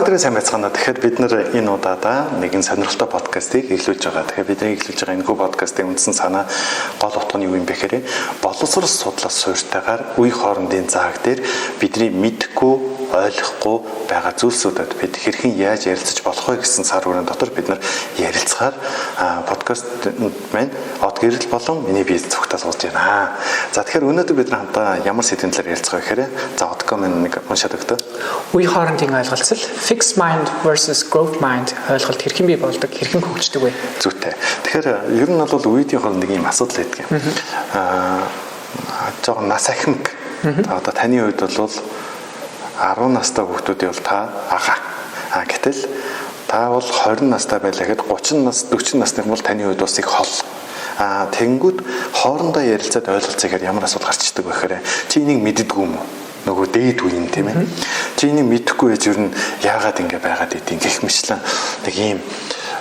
өдрийн сайн байцгаана. Тэгэхээр бид нар энэ удаадаа нэгэн сонирхолтой подкастыг эхлүүлж байгаа. Тэгэхээр бидний эхлүүлж байгаа энэ подкастын үндсэн санаа гол утга нь юу юм бэ гэхээр боловсрол судлаас суурьтайгаар үе хоорондын зааг дээр бидний мэдэхгүй ойлгохгүй байгаа зүйлсүүдэд бид хэрхэн яаж ярилцаж болох вэ гэсэн сар хүрээний дотор бид нар ярилцахаар подкаст маань од гэрэл болон миний бие зүгтээ суулж байна. За тэгэхээр өнөөдөр бид нар хамтдаа ямар сэдвийн талаар ярилцах вэ гэхээр за одком нэг уншаад өгдөө. Үе хоорондын ойлголцол fixed mind versus growth mind ойлголт хэрхэн бий болдог, хэрхэн хөгждөг вэ? Зүйтэй. Тэгэхээр ер нь бол үеийн хооронд нэг юм асуудал байдаг юм. Жоо нас ахмаг. Одоо таны үед бол 10 настай хүүхдүүдийн бол та ага. Гэтэл та бол 20 настай байлаа гэхэд 30 нас 40 насны бол таны үед бас их хол. Тэнгүүд хоорондоо ярилцаад ойлголцохоор ямар асуудал гарч ирдэг вэ гэхээр чи энийг мэддэггүй юм уу? Нөгөө дээд үе юм тийм ээ. Чи энийг мэдэхгүй байж ер нь яагаад ингэ байгаад идэв гэх мэтлэн нэг юм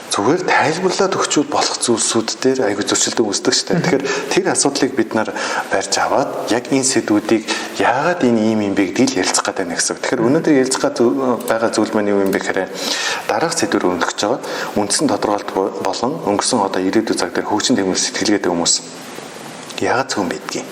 зүгээр тайлбарлаад өгчүүд болох зүйлсүүд дээр айгүй зөрчилдөг үүсдэг шүү дээ. Тэгэхээр тэр асуудлыг бид нар барьж аваад яг энэ сэдвүүдийг яагаад энэ ийм юм бэ гэдгийг ярилцах гэдэг нь гэсэн. Тэгэхээр өнөөдөр ярилцах байгаа зүйл маань юу юм бэ гэхээр дараах сэдвээр өрнөхөж байгаа үндсэн тодорхойлт болон өнгөрсөн одоо ирээдүйн цаг дээр хөгжин тэмүүлэл сэтгэлгээтэй хүмүүс яагаад зөв мэдгийг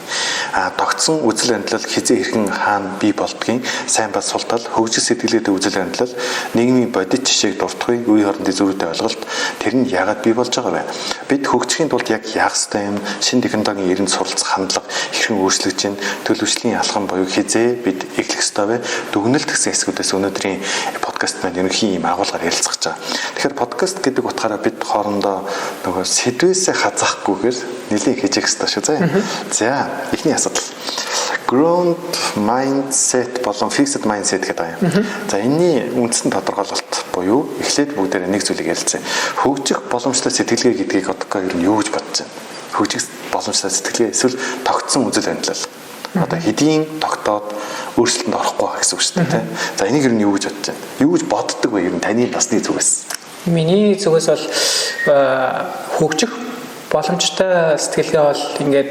тогтсон үзэл амьдрал хизээ хэрхэн хаана бий болдгийг сайн ба сул тал хөгжил сэтгэлгээтэй үзэл амьдрал нийгмийн бодит жишээг дуртахыг үе хоорондын зүйтэй ойлголт тэр нь яагаад бий болж байгаа вэ? Бид хөгжихийн тулд яг яах ёстой юм? Шинэ технологийн иргэн суралцах хандлага хэрхэн өөрчлөгдөж байна? Төлөвшлийн алхам буюу хизээ бид эхлэх ёстой вэ? Дүгнэлт гэсэн хэсгүүдээс өнөөдрийн подкаст маань ерөнхий юм агуулгаар ярилцах гэж байгаа. Тэгэхээр подкаст гэдэг утгаараа бид хоорондоо нөгөө сэдвээсээ хазаахгүйгээр нэлээд хижээх ёстой шүү. За, эхний асуудал. Growth mindset болон fixed mindset гэдэг юм. За, энэний үндсэн тодорхойлолт буюу эхлээд бүгдээрээ нэг зүйлийг ярилцъя. Хөгжих боломжтой сэтгэлгээ гэдгийг одоо ер нь юу гэж бодож байна? Хөгжих боломжтой сэтгэлгээ эсвэл тогтсон үзэл амьдрал. Одоо хэдийн тогтоод өөрчлөлтөнд орохгүй гэсэн үг шүү дээ. За, энийг ер нь юу гэж бодож байна? Юу гэж боддог вэ ер нь таны насны зүгээс? Миний зүгээс бол хөгжих боломжтой сэтгэлгээ бол ингээд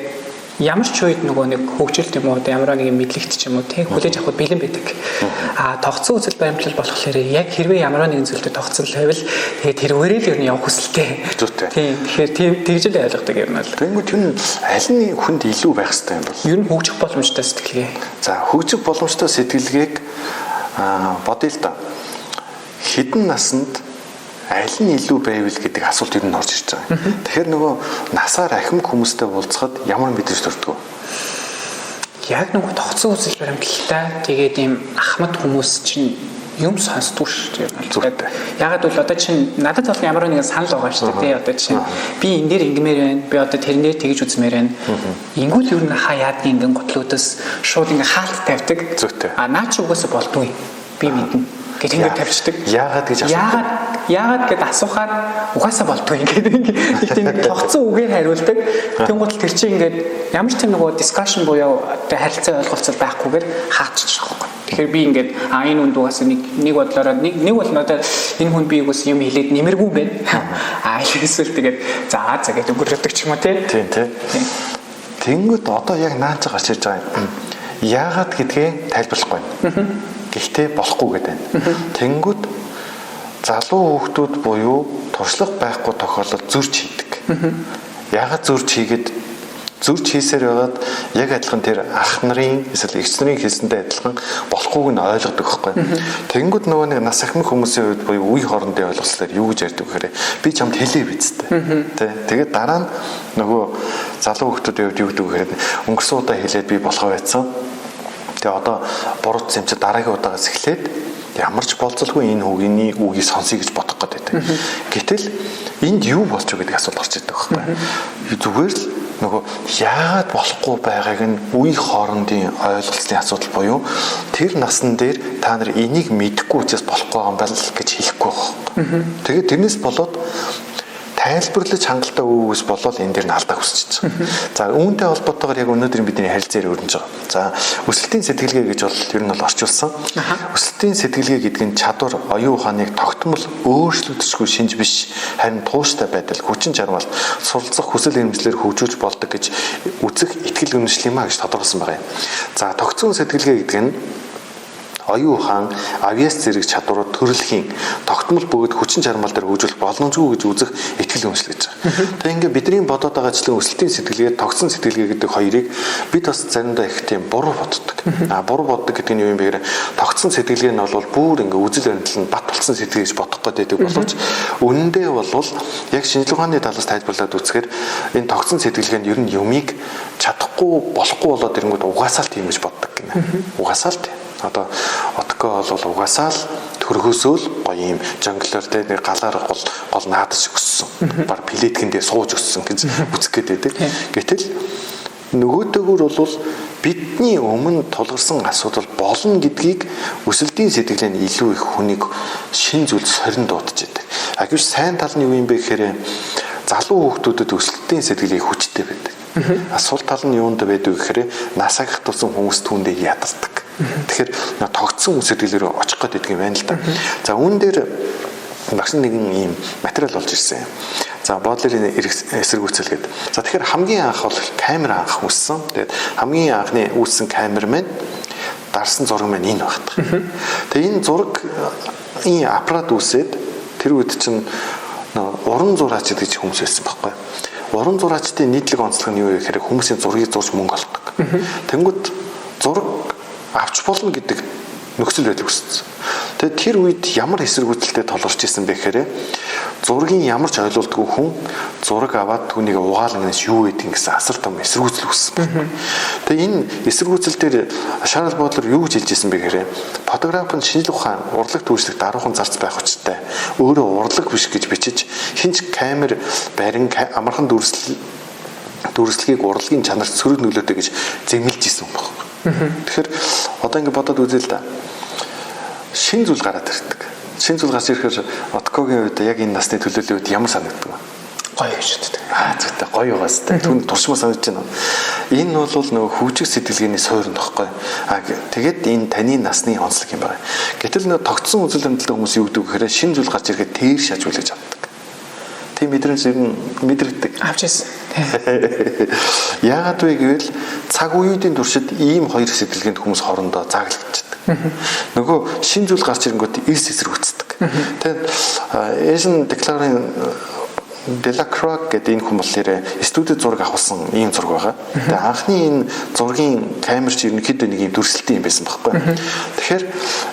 ямар ч үед нөгөө нэг хөгжилт юм уу ямар нэг мэдлэгт ч юм уу тийм хүлээж авахд бэлэн байдаг. Тогтсон үзэл баримтлал болохоор яг хэрвээ ямар нэгэн зүйлд тогтсон байвал тэгээд тэрвэрээ л ер нь явах хүсэлтэй. Тийм. Тэгэхээр тэгж л ойлгодог юм байна л. Тэнгүүд юу аль нь хүнд илүү байх хэрэгтэй юм бол? Ер нь хөгжих боломжтой сэтгэлгээ. За хөгжих боломжтой сэтгэлгээг бодъё л да. Хэдэн наснд аль нь илүү байвал гэдэг асуулт ер нь орж ирж байгаа. Тэгэхээр нөгөө насаар ахимг хүмүүстэй уулзахад ямар мэдээж төрдөг вэ? Яг нөгөө тогтсон үзэл баримтлалтай тэгээд ийм ахмад хүмүүс чинь юм сонсдгүй шүү дээ. Ягаад бол одоо чинь надад бол ямар нэгэн санал байгаа шүү дээ. Одоо чинь би энэ дээр ингэмээр байна. Би одоо тэрнээр тэгж үзмээр байна. Ингүүл ер нь хаяад ингэн готлуудаас шууд ингээ хаалт тавьдаг. Наа чи угаасаа болдгүй. Би мэднэ. Гэж ингэ тавьчихдаг. Яагаад гэж асуух. Яагаад гэд асуухаар угаасаа болдгүй ингээд тийм тогтсон үгээр хариулдаг. Тэнгуут тэр чинь ингээд ямар ч тийм нөгөө discussion буюу харилцаа ойлголцол байхгүйгээр хааччих واخхой. Тэгэхээр би ингээд энэ үнд угаасаа нэг бодлороо нэг бол надад энэ хүн би угаас юм хэлээд нэмэргүй юм байна. Эсвэл тэгээд за гэж өнгөрөөдөг ч юм уу тийм. Тэнгуут одоо яг наанч гарч ирж байгаа юм. Яагаад гэдгээ тайлбарлахгүй байна. Гэхдээ болохгүй гэдэг байна. Тэнгүүд залуу хүүхдүүд буюу туршлага байхгүй тохиолдолд зөрч хийдэг. Яагаад зөрч хийгээд зөрч хийсээр байгаад яг адилхан тэр ах нарын эсвэл эгч нарын хийсэнтэй адилхан болохгүйг нь ойлгодог байхгүй. Тэнгүүд нөгөө нэг нас ахмаг хүмүүсийн үед буюу үе хоорондын ойлголцлоор юу гэж ярьдаг гэхээр би чамд хэлээ биз дээ. Тэгээд дараа нь нөгөө залуу хүүхдүүдийн үед юу гэдэг гэхээр өнгөрсөн удаа хэлээд би болохоо байцсан. Тэгээ одоо буруу зэмцээ дараагийн удаагаас эхлээд ямар ч болцолгүй энэ үгийн үгийг сонсъё гэж бодох гэдэг. Гэтэл энд юу болж байгаа гэдэг асуулт гарч ирдэг байхгүй. Зүгээр л нөгөө яагаад болохгүй байгааг нь үе хоорондын ойлголцлын асуудал буюу тэр насн дээр та нар энийг мэдэхгүй учраас болохгүй юм байна л гэж хэлэхгүй байхгүй. Тэгээд тэрнээс болоод тайлбарлаж хангалттай өгөөс болоод энэ дээр нь алдаа хүсэж байгаа. За үүнтэй холбоотойгоор яг өнөөдөр бидний харилцаар өрнөж байгаа. За өсөлтийн сэтгэлгээ гэж бол ер нь бол орчуулсан. Өсөлтийн сэтгэлгээ гэдэг нь чадвар, оюун ухааныг тогтмол өөрчлөгдөжгүй шинж биш, харин тууштай байдал, хүчин чармаалт, суралцах хүсэл эрмэлзлээр хөгжүүлж болдог гэж үзэх итгэл үнэмшил юм а гэж тодорхойлсон байна. За тогтсон сэтгэлгээ гэдэг нь оюун ухаан, авиац зэрэг чадварууд төрөлхийн тогтмол бөгөөд хүчин чармал дээр хөгжүүлэх боломжгүй гэж үзэх итгэл үнэмшил гэж байгаа. Тэгээ ингээд бидний бодоод байгаа ажлын өсөлтийн сэтгэлгээ, тогтсон сэтгэлгээ гэдэг хоёрыг бид бас заримдаа их тийм буруу боддог. Буруу боддог гэдэг нь юу юм бэ гэхээр тогтсон сэтгэлгээ нь бол бүр ингээд үзэл баримтлал нь бат болсон сэтгэл гэж бодох гэдэг боловч үнэндээ бол яг шинжлэх ухааны талаас тайлбарлаад үзэхээр энэ тогтсон сэтгэлгээ нь ер нь юмыг чадахгүй болохгүй болоод ирэнгүүт угаасаа л тийм гэж боддог гинэ. Угаасаа л тийм. Одоо отко бол угаасаа л төрхөөсөө л гоё юм жонглоор те нэг галаар гол наадаж өссөн. Бар плеткэн дээр сууж өссөн гэж үзэх гээд байдаг. Гэтэл нөгөөдөөгөр бол бидний өмнө тулгарсан асуудал болно гэдгийг өсөлтийн сэтгэлээ нь илүү их хүнийг шин зүйл сорин дуудаж байдаг. Агиш сайн тал нь юу юм бэ гэхээр залуу хүүхдүүдэд өсөлтийн сэтгэлийг хүчтэй байдаг. Сул тал нь юунд байдаг гэхээр насаагт тулсан хүмүүс түүндээ ядардаг. Тэгэхээр тогтсон сэтгэл рүү очих гээд байдаг юм байна л да. За үүн дээр багш нэгэн ийм материал болж ирсэн. За бодлерын эсэргүүцэл гэдэг. За тэгэхээр хамгийн анх бол камер анх үүссэн. Тэгээд хамгийн анхны үүссэн камер маань дарсан зураг маань энэ багт. Тэгээд энэ зураг энэ аппарат үүсээд тэр үед чинь уран зураач гэж хүмүүс байсан байхгүй. Уран зураачдын нийтлэг онцлог нь юу вэ гэхээр хүмүүсийн зургийг зурж мөнгө олдог. Тэнгүүд зураг авч болно гэдэг нөхцөл байдал үүссэн. Тэгээд тэр үед ямар эсэргүүцэлтэй толгорч исэн бэ гэхээр зургийн ямар ч ойлгуулдаггүй хүн зураг аваад түүнийг угаалганаас юу гэдэг гэсэн асар том эсэргүүцэл үүссэн. Тэгээд энэ эсэргүүцэл дээр Шарл Бодлер юу гэж хэлж ирсэн бэ гэхээр фотограф нь шинжлэх ухаан урлаг түүшлэг даруухан зарц байх учиртай. Өөрөө урлаг биш гэж бичиж хинч камер барин амархан дүрслэгийг урлагийн чанарт сөрөг нөлөөтэй гэж зэмлэж ирсэн юм байна. Тэгэхээр одоо ингэ бодоод үзье л да. Шин зүйл гараад ирдэг. Шин зүйл гарч ирэхээр Откогийн үед яг энэ насны төлөөллийн үед ямар санагддаг вэ? Гоё гэж боддог. Зөвхөн гоё угаастай. Түн туршмаа санагдаж байна. Энэ бол нөгөө хөгжих сэтгэлгээний суурь нөхгүй. Тэгээд энэ таны насны онцлог юм байна. Гэтэл нөгөө тогтсон үзэл баримталтай хүмүүс юу гэдэг вэ гэхээр шин зүйл гарч ирэхэд тэр шажуул гэж авдаг. Тийм мэдрэмж юм мэдрэгдэг. Авч ирсэн. Яагаад вэ гэвэл цаг үеийн туршид ийм хоёр сэтгэлгээнд хүмүүс хоорондоо зааглагддаг. Нөгөө шин зүйл гарч ирэнгүүт эрс эсэргүүцдэг. Тэгээд Asian Declaration Delacroix гэдэг энэ хүн болохоор студид зураг авахсан ийм зураг байгаа. Тэгээд анхны энэ зургийн камер чи ерөнхийдөө нэг юм дүрслэлтийн юм байсан байхгүй. Тэгэхээр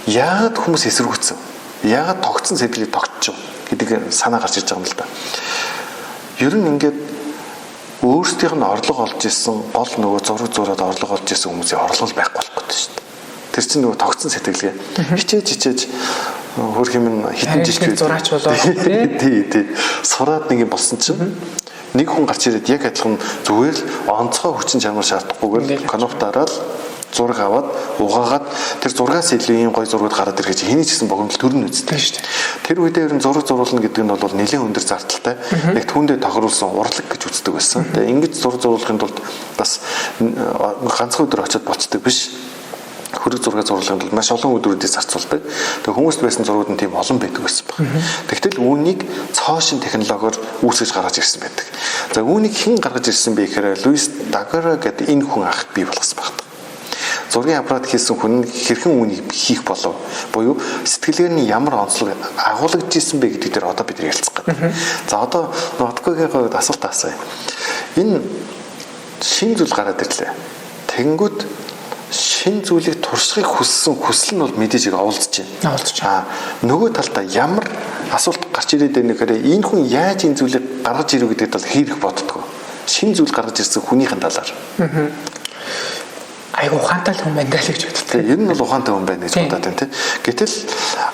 яагаад хүмүүс эсэргүүцсэн? Яагаад тогтсон сэтгэлийг тогтчих гэдэг санаа гарч ирж байгаа юм л да. Ер нь ингээд өөрсдийнх нь орлого олж ирсэн гол нөгөө зураг зураад орлого олж ирсэн хүмүүсийн орлого байхгүй болох гэдэг шүү дээ. Тэр чинь нөгөө тогтсон сэтгэлгээ. Хичээж хөрх юм хитэн жижиг зураач болоо тий. Сураад нэг юм болсон чинь нэг хүн гарч ирээд яг адилхан зүгээр л онцгой хүчин чармаар шаардахгүйгээр коноп дараад зураг аваад угаагаад тэр зургаас илүү ийм гоё зургууд гараад ирэхэд хэний ч гэсэн богино төрн үздэг шүү дээ. Тэр үедээ ер нь зураг зурулна гэдэг нь бол нэлээд өндөр зардалтай. Яг түүндээ тохируулсан урлаг гэж үздэг байсан. Тэгээ ингэж зураг зурулахын тулд бас ганцхан өдөр очиод болцдог биш. Хөрөг зураг зурлахын тулд маш олон өдрүүдийг зарцуулдаг. Тэгээ хүмүүст байсан зургууд нь тийм олон байдаг байсан баг. Тэгтэл үүнийг цоошин технологиор үүсгэж гаргаж ирсэн байдаг. За үүнийг хэн гаргаж ирсэн бэ гэхээр Луис Дагара гэдэг энэ хүн анх бий болгосон баг. Зургийн аппарат хийсэн хүн хэрхэн үүнийг хийх болов? Буюу сэтгэлгээр нь ямар онцлог агуулгаж ирсэн бэ гэдэг дээр одоо бид ярилцах гэдэг. За одоо Откогийн хувьд асуулт асууя. Энэ шин зүйл гараад ирлээ. Тэгэнгүүт шин зүйлийг туршихыг хүссэн хүсэл нь бол мэдээж оволдож байна. Нөгөө талдаа ямар асуулт гарч ирээд байна гэхээр энэ хүн яаж энэ зүйлийг гаргаж ирв гэдэг тал хийх боддгоо. Шин зүйл гаргаж ирсэн хүнийхэн талаар. Айгу ухаантай хүн байна даа л гэж боддог. Ер нь бол ухаантай хүн байна гэж бодоод байна тийм. Гэтэл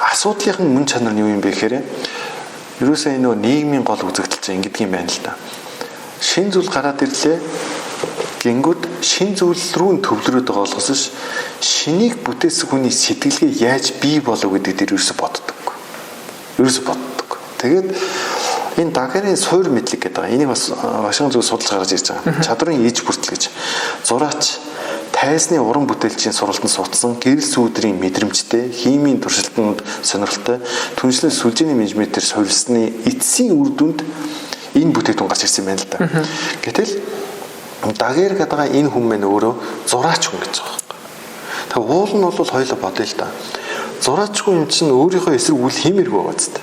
асуудлынхан мөн чанар нь юу юм бэ гэхээр ерөөсөө энэ нийгмийн гол үзэгдэл чинь ингэдэг юм байна л да. Шин зүйл гараад ирлээ. Гингүүд шин зүйл рүү төвлөрөөд байгаа болохоос шинийг бүтээсэн хүний сэтгэлгээ яаж бий болов гэдэг дээр ерөөсө боддог. Тэгээд энэ Дагарын суур мэдлэг гэдэг байгаа. Энийг бас Вашингтон зүг судалж гаргаж ирж байгаа. Чадрын иж бүртэл гэж. Зураач тайзны уран бүтээлчийн сургалтанд суудсан гэрэл сүүдрийн мэдрэмжтэй, химийн туршилтанд сонирхолтой, түншлэн сүлжээний менежментээр суурилсны эцсийн үр дүнд энэ бүтээгдэхүүн гарч ирсэн юм байна л да. Гэтэл Дагер гэдэг энэ хүн маань өөрөө зураач хүн гэж байгаа. Тэгээ уул нь бол хоёулаа бодъё л да. зураачгүй юм чинь өөрийнхөө эсрэг үл хиймээргүй байгаа зү.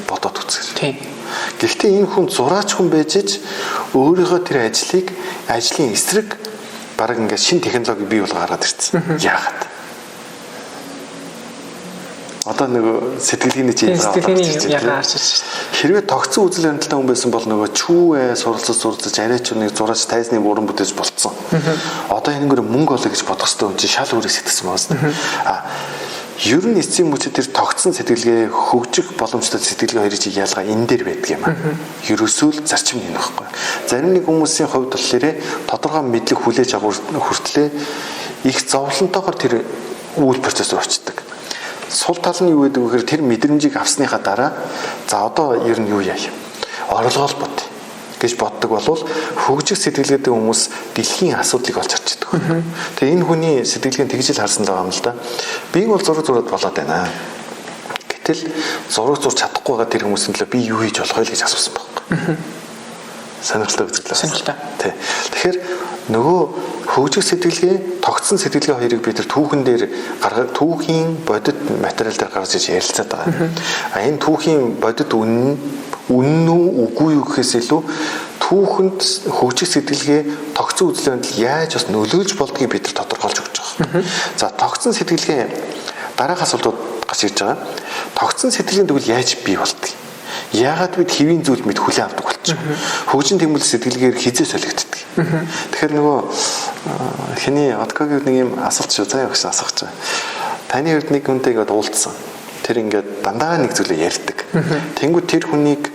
Бодоод үзэх. Тийм. Гэхдээ энэ хүн зураач хүн байж ич өөрийнхөө тэр ажлын эсрэг бараг ингээд шин технологи бий бол гаргаад ирсэн. Яагаад? Одоо нөгөө сэтгэлгээний чинь яагаад харж байна. Хэрвээ тогтсон үзэл баримталтай хүн байсан бол нөгөө чүүвээ суралцаж арайч үныг зураач тайзны бүрэн бүтээж болцсон. Одоо энэгээр мөнгө олё гэж бодох хэвээр юм чи шал өөрийг сэтгэсэн байна. Ер нь эцсийн мөчөд тэр тогтсон сэтгэлгээ хөгжих боломжтой сэтгэлгээ хоёрын чи ялгаа энэ дээр байдаг юм аа. Ерөөсөө л зарчим нэг байхгүй. Зарим нэг хүмүүсийн хувьд болохоор тодорхой мэдлэг хүлээж авах хүртлээр их зовлонтойгоор тэр үйл процесс руу очдог. Сул тал нь юу гэдэг вэ гэхээр тэр мэдрэмжийг авсныхаа дараа за одоо ер нь юу яа юм? Орлогоо бод гэж боддог болвол хөгжих сэтгэлгээтэй хүмүүс дэлхийн асуудлыг олж харж байдаг. Тэгээ энэ хүний сэтгэлгээ тэгж л харсан байгаа юм л да. Би бол зураг зураад болоод байна. Гэтэл зураг зурж чадахгүй байгаа тэр хүмүүсийн төлөө би юу хийж болох вэ гэж асуусан байхгүй. Сонирхолтой үзэгдэл. Сонирхолтой. Тий. Тэгэхээр нөгөө хөгжих сэтгэлгээ, тогтсон сэтгэлгээ хоёрыг бид тэр түүхэн дээр түүхийн бодит материал дээр гаргаж иж ярилцаад байгаа. Энэ түүхийн бодит үнэн үү үгүй юу гэхээс илүү түүхэнд хөгжих сэтгэлгээ тогтсон үзэл баримтал яаж бас нөлөөлж болдгийг бид нар тодорхойлж өгч байгаа. За тогтсон сэтгэлгээ дараах асуултууд гарч ирж байгаа. Тогтсон сэтгэлийн тэгвэл яаж бий болдгийг? Яагаад бид хэвийн зүйл мэд хүлээн авдаг болчихно? Хөгжин тэмүүлэл сэтгэлгээр хизээ солигддаг. Тэгэхээр нөгөө хиний Откогийн нэг юм асуулт шүү заяа гэж асуух гэж. Таны хувьд нэг хүнтэй ингээд уулзсан. Тэр ингээд дандаа нэг зүйлээ ярьдаг. Тэнгүү тэр хүнийг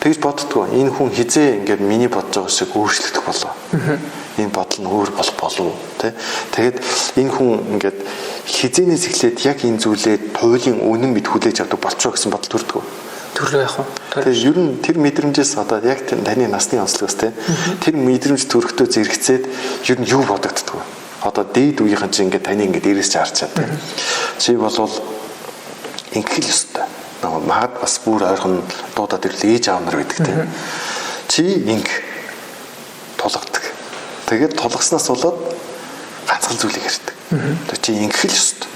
тэгж боддгоо. Энэ хүн хизээ ингээд миний бодож байгаа шиг өөрчлөгдөх болоо. Энэ бодол нь өөр болох болов тий. Тэгээд энэ хүн ингээд хизээнээс эхлээд яг энэ зүйлээ туйлын үнэн мэд хүлээж авдаг болчихоо гэсэн бодол төрдөг. Төрлөө яах вэ? Тэгээ ер нь тэр мэдрэмжээс одоо яг таны насны онцлогоос те тэр мэдрэмж төрөхтөө зэрэгцээд ер нь юу бодогддог вэ? Одоо дээд үеийнхэн чинь ингээд таны ингээд дээрээс ч харчаад те. Чи болвол ингээл өстой. Магад бас бүр ойрхон дуудаад ирлээ ээж аав нар байдаг те. Чи инг тулгадаг. Тэгээд тулгаснаас болоод ганцхан зүйлийг ярьдаг. Тэгээ чи ингээл өстой.